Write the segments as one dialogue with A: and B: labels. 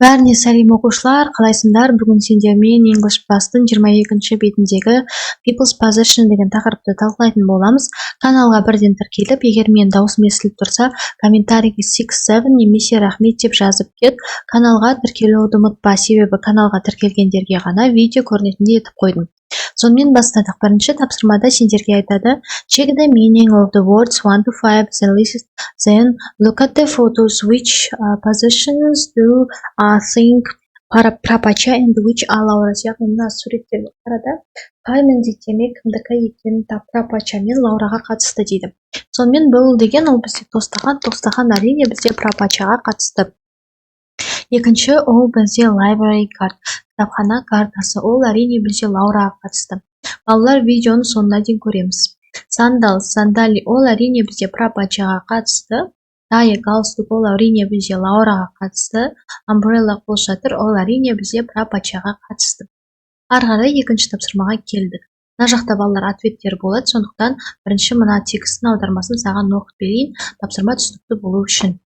A: Бәріне сәлем оқушылар, қалайсыңдар? Бүгін сендермен English Pass'тың 22-ші бетіндегі People's Possession деген тақырыпты талқылайтын боламыз. Каналға бірден тіркеліп, егер мен дауысым естіліп тұрса, комментарийге 6-7 немесе рахмет деп жазып кет. Каналға тіркелуді ұмытпа, себебі каналға тіркелгендерге ғана видео көрінетіндей етіп қойдым. Сонымен бастадық. Бірінші тапсырмада сендерге айтады: check the meaning of the words 1 to 5, then look at the photos, which possessions do think прапача and which are Laura's. Яғни мына суреттерге қарада қай міндеттеме кімдікі екенін тап, прапача мен Лаураға қатысты дейді. Сонымен бұл деген ол бізде тостаған әрине бізде прапачаға қатысты. Екінші ол бізде library card, кітапхана картасы, ол әрине бізде Лаураға қатысты. Балалар, видеоны соңына дейін көреміз. Сандали, ол әрине бізде прапачаға қатысты. Тайы, галстук, ол әрине бізде Лаураға қатысты. Umbrella, қолшатыр, ол әрине бізде прапачаға қатысты. Ары қарай екінші тапсырмаға келдік. Мына жақта балалар ответтер болады, сондықтан бірінші мына текстің аудармасын саған оқып берейін, тапсырма түсінікті болу үшін.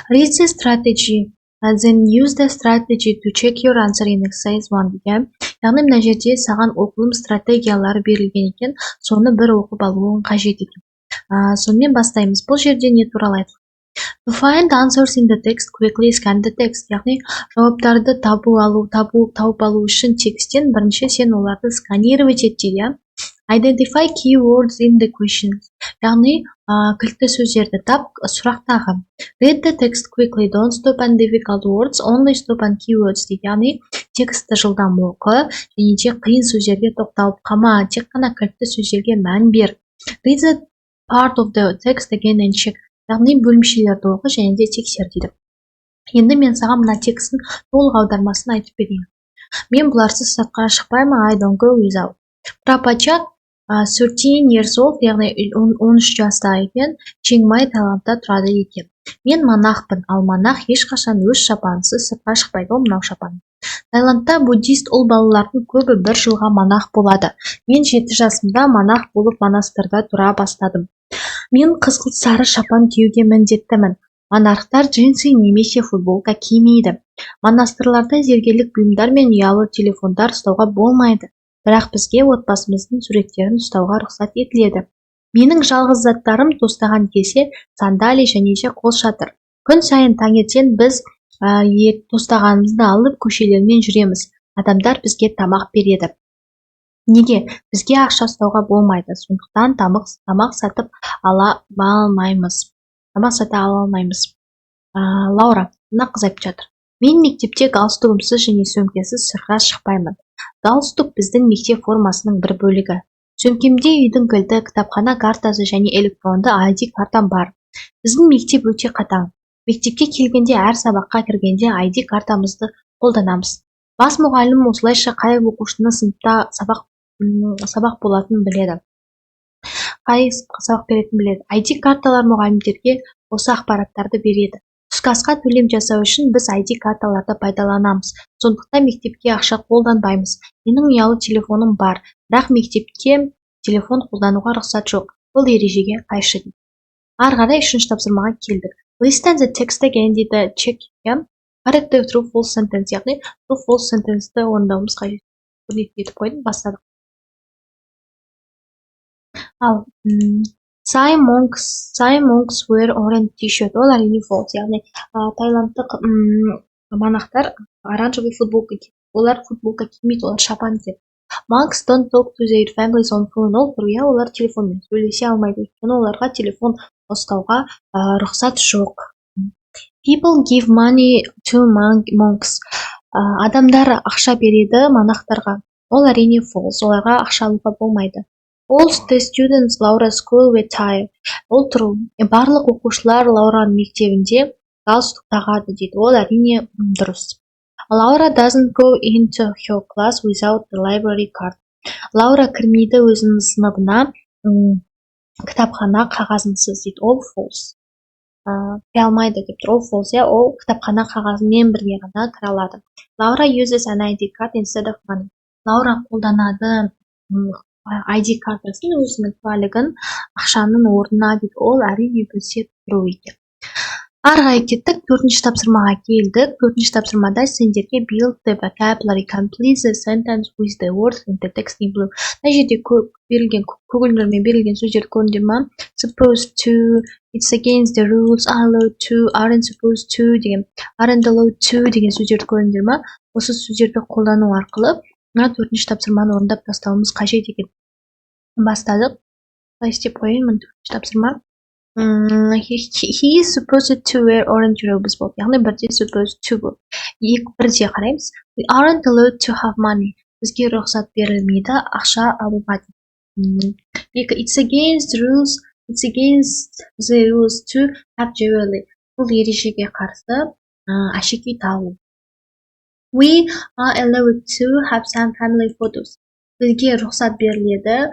A: Read the strategy, then use the strategy to check your answer in exercise 1 деген. Яғни мына жерде саған оқылым стратегиялары берілген екен, соны бір оқып алуың қажет екен. Сонымен бастаймыз. Бұл жерде не туралы айтылған? To find answers in the text, quickly scan the text. Яғни жауаптарды тауып алу үшін текстен бірінші сен оларды сканировать ет дейді. Identify keywords in the questions. Яғни кілтті сөздерді тап сұрақтағы. Read the text quickly, don't stop on difficult words, only stop on keywords дейді. Яғни текстті жылдам оқы, және де қиын сөздерге тоқталып қалма, тек қана кілтті сөздерге мән бер. Read the part of the text again and check. Яғни бөлімшелерді оқы және де тексер дейді. Енді мен саған мына текстің толық аудармасын айтып берейін. Мен бұларсыз сыртқа шықпаймын, I don't go without. Прапача 13 years old, яғни 13 жаста екен, Чингмай, Таиландта тұрады екен. Мен монахпын, ал монах ешқашан өз шапансыз сыртқа шықпайды, ол мынау шапан. Таиландта буддист ұл балалардың көбі 1 жылға монах болады. Мен 7 жасымда монах болып монастырда тұра бастадым. Мен қызғылт сары шапан киюге міндеттімін. Монахтар джинсы немесе футболка кимейді. Монастырларда зергерлік бұйымдар мен ұялы телефондар ұстауға болмайды. Бірақ бізге отбасымыздың суреттерін ұстауға рұқсат етіледі. Менің жалғыз заттарым тостаған кесе, сандали және де қолшатыр. Күн сайын таңертең біз тостағанымызды алып көшелермен жүреміз. Адамдар бізге тамақ береді. Неге? Бізге ақша ұстауға болмайды. Сондықтан тамақ сатып ала алмаймыз. Лаура, мына қыз айтып жатыр. Мен мектепте галстугымсыз және сөмкесіз сыртқа шықпаймын. Галстук біздің мектеп формасының бір бөлігі. Сөмкемде үйдің кілті, кітапхана картасы және электронды ID картам бар. Біздің мектеп өте қатаң. Мектепке келгенде әр сабаққа кіргенде ID картамызды қолданамыз. Бас мұғалім осылайша қай оқушының сыныпта сабақ болатынын біледі. Қай сабақ беретінін біледі. ID карталар мұғалімдерге осы ақпараттарды береді. Түскі асқа төлем жасау үшін біз ID карталарды пайдаланамыз. Сондықтан мектепке ақша қолданбаймыз. Менің ұялы телефоным бар, бірақ мектепте телефон қолдануға рұқсат жоқ. Бұл ережеге қайшы дейді. Ары қарай 3-ші тапсырмаға келдік. Listen the text again дейді. Check. Correct the true false sentence. Яғни true false sentence'ді орындауымыз қажет. Етіп қойдым, бастадық. Ал Thai monks wear orange t-shirt. Ол әрине false. Яғни таиландтық монахтар оранжевый футболка киеді. Олар футболка кимейді, олар шапан киеді. Monks don't talk to their families on phone. Олар телефонмен сөйлесе алмайды. Өйткені оларға телефон ұстауға рұқсат жоқ. People give money to monks. Адамдар ақша береді монахтарға. Ол әрине false. Оларға ақша алуға болмайды. All the students Laura's school were tired. Ол true. Барлық оқушылар Лаураның мектебінде галстук тағады дейді. Ол әрине дұрыс. Laura doesn't go into her class without the library card. Лаура кірмейді өзінің сыныбына кітапхана қағазынсыз дейді. Ол false. Кіре алмайды деп тұр. Ол false. Ол кітапхана қағазымен бірге ғана кіре алады. Laura uses an ID card instead of money. Лаура қолданады ID картасын, өзінің куәлігін ақшаның орнына дейді. Ол әрине білсе тұру екен. Ары қарай кеттік, 4-ші тапсырмаға келдік. 4-ші тапсырмада сендерге build the vocabulary, complete the sentence with the words in the text in blue. Мына жерде берілген көгілдірмен берілген сөздер көріңдер ма? Supposed to, it's against the rules, allowed to, aren't supposed to деген, aren't allowed to деген сөздерді көріңдер ма? Осы сөздерді қолдану арқылы мына 4-ші тапсырманы орындап тастауымыз қажет екен. Бастадық. Былай істеп қояйын, 4-ші тапсырма. He is supposed to wear orange robes болды. Яғни бірде supposed to болды. Бірде қараймыз. We aren't allowed to have money. Бізге рұқсат берілмейді ақша алуға. It's against rules. It's against the rules to have jewelry. Бұл ережеге қарсы әшекей тағу. We are allowed to have some family photos. Бізге рұқсат беріледі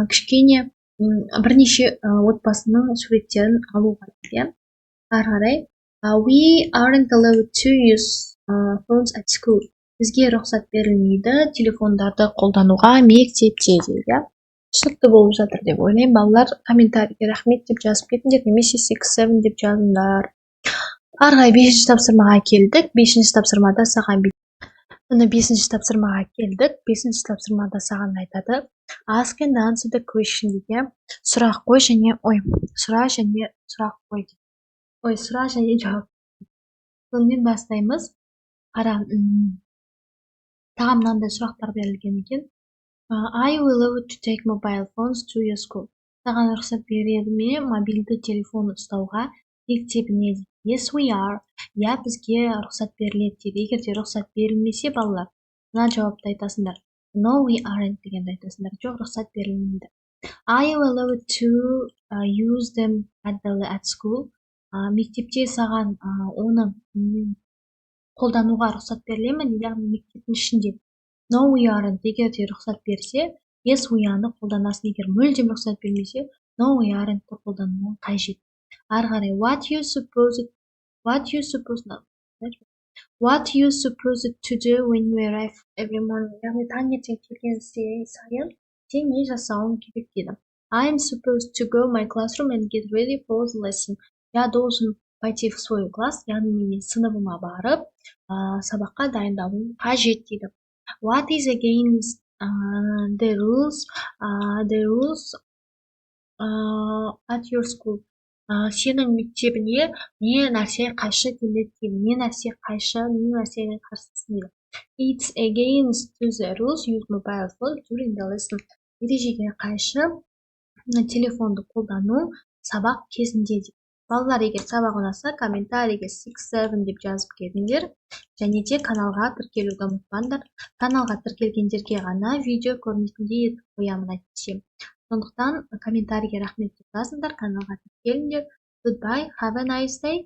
A: кішкене бірнеше отбасының суреттерін алуға дейді. Ары қарай we aren't allowed to use phones at school. Бізге рұқсат берілмейді телефондарды қолдануға мектепте дейді. Түсінікті болып жатыр деп ойлаймын. Балалар комментарийге рахмет деп жазып кетіңдер, немесе 6-7 деп жазыңдар. Ары қарай 5-ші тапсырмаға келдік. 5-ші тапсырмада саған 5-ші тапсырмаға келдік. 5-ші тапсырмада саған айтады. Ask and answer the question деген сұрақ қой және сұра және сұрақ қой. Сұра және жауап. Сонымен бастаймыз. Қара, тағы мынандай сұрақтар берілген екен. Are you allowed to take mobile phones to your school? Саған рұқсат береді ме мобильді телефон ұстауға мектебіне? Yes, we are. Я, бізге рұқсат беріледі дейді. Егер де рұқсат берілмесе, балалар, мына жауапты айтасыңдар. No, we aren't дегенді айтасыңдар. Жоқ, рұқсат берілмейді. Are you allowed to use them at school? Мектепте саған оны қолдануға рұқсат беріле ме? Яғни мектептің ішінде. No, we aren't. Егер де рұқсат берсе, yes, we are-ны қолданасың. Егер мүлдем рұқсат бермесе, no, we aren't-ті қолдануың қажет. Ары қарай, what you supposed to do when you arrive every morning? Яғни таңертең келген сайын сен не жасауың керек дейді. I'm supposed to go my classroom and get ready for the lesson. Я должен пойти в свой класс, яғни мен сыныбыма барып, сабаққа дайындалуым қажет дейді. What is against the rules at your school? Сенің мектебіне не нәрсе қайшы келеді дейді. Не нәрсе қайшы, не нәрсеге қарсысың дейді. It's against the rules use mobile phone during the lesson. Ережеге қайшы телефонды қолдану сабақ кезінде дейді. Балалар, егер сабақ ұнаса, комментарийге 6-7 деп жазып кетіңдер. Және де каналға тіркелуді ұмытпаңдар. Каналға тіркелгендерге ғана видео көрінетіндей етіп қоямын әйтпесе. Сондықтан комментарийге рахмет деп жазыңдар, каналға тіркеліңдер. Goodbye, have a nice day.